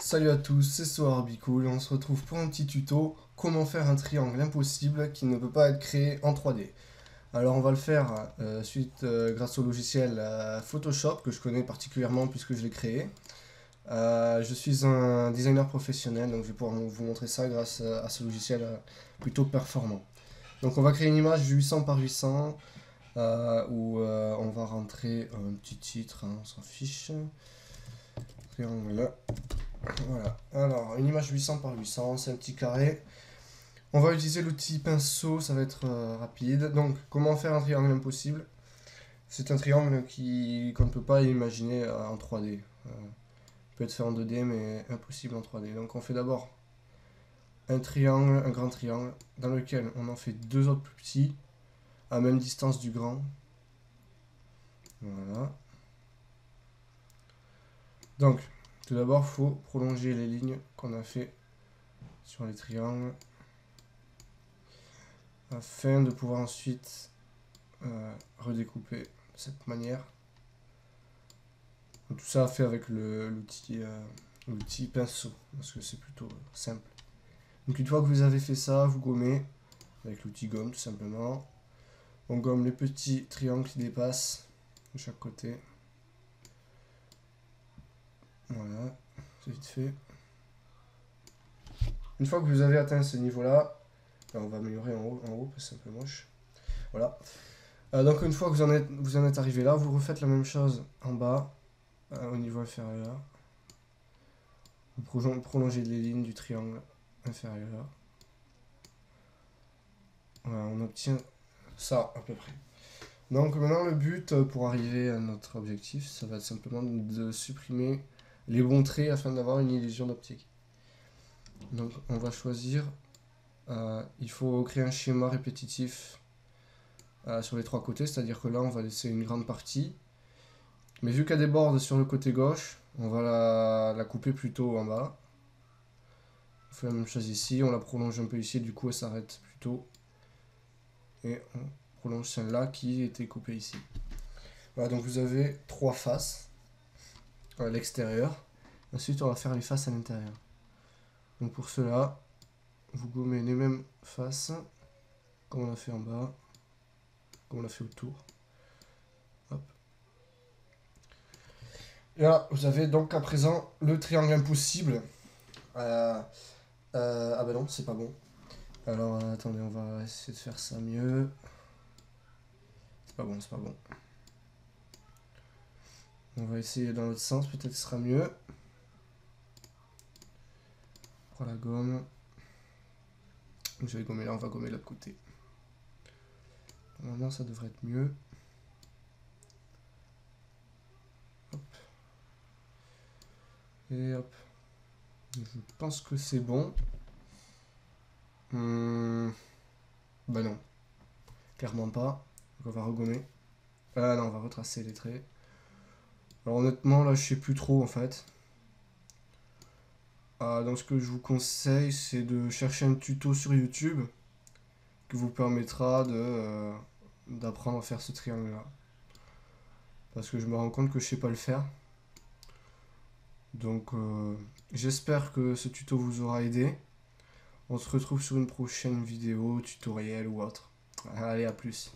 Salut à tous, c'est SoarbiCool et on se retrouve pour un petit tuto comment faire un triangle impossible qui ne peut pas être créé en 3D. Alors on va le faire grâce au logiciel Photoshop que je connais particulièrement puisque je l'ai créé. Je suis un designer professionnel donc je vais pouvoir vous montrer ça grâce à ce logiciel plutôt performant. Donc on va créer une image 800 par 800 où on va rentrer un petit titre, hein, on s'en fiche. Triangle. Voilà, alors une image 800 par 800, c'est un petit carré. On va utiliser l'outil pinceau, ça va être rapide. Donc, comment faire un triangle impossible? C'est un triangle qu'on ne peut pas imaginer en 3D. Il peut être fait en 2D, mais impossible en 3D. Donc, on fait d'abord un triangle, un grand triangle, dans lequel on en fait deux autres plus petits, à même distance du grand. Voilà. Donc, tout d'abord, il faut prolonger les lignes qu'on a fait sur les triangles afin de pouvoir ensuite redécouper de cette manière. Tout ça fait avec l'outil pinceau, parce que c'est plutôt simple. Donc une fois que vous avez fait ça, vous gommez avec l'outil gomme tout simplement. On gomme les petits triangles qui dépassent de chaque côté. Voilà, c'est vite fait. Une fois que vous avez atteint ce niveau-là, on va améliorer en haut parce que c'est un peu moche. Voilà. Donc une fois que vous en êtes arrivé là, vous refaites la même chose en bas, au niveau inférieur. Vous prolongez les lignes du triangle inférieur. Voilà, on obtient ça à peu près. Donc maintenant le but pour arriver à notre objectif, ça va être simplement de supprimer les bons traits afin d'avoir une illusion d'optique. Donc on va choisir, il faut créer un schéma répétitif sur les trois côtés, c'est-à-dire que là on va laisser une grande partie. Mais vu qu'elle déborde sur le côté gauche, on va la couper plutôt en bas. On fait la même chose ici, on la prolonge un peu ici, du coup elle s'arrête plutôt. Et on prolonge celle-là qui était coupée ici. Voilà, donc vous avez trois faces à l'extérieur. Ensuite, on va faire les faces à l'intérieur. Donc pour cela, vous gommez les mêmes faces, comme on a fait en bas, comme on a fait autour. Hop. Et là, vous avez donc à présent le triangle impossible. Ah ben non, c'est pas bon. Alors attendez, on va essayer de faire ça mieux. C'est pas bon, c'est pas bon. On va essayer dans l'autre sens, peut-être ce sera mieux. On prend la gomme. Je vais gommer là, on va gommer l'autre côté. Normalement, ça devrait être mieux. Hop. Et hop. Je pense que c'est bon. Bah non. Clairement pas. Donc on va regommer. Ah non, on va retracer les traits. Alors honnêtement, là, je sais plus trop en fait. Donc ce que je vous conseille, c'est de chercher un tuto sur YouTube qui vous permettra d'apprendre à faire ce triangle-là. Parce que je me rends compte que je sais pas le faire. Donc j'espère que ce tuto vous aura aidé. On se retrouve sur une prochaine vidéo, tutoriel ou autre. Allez, à plus.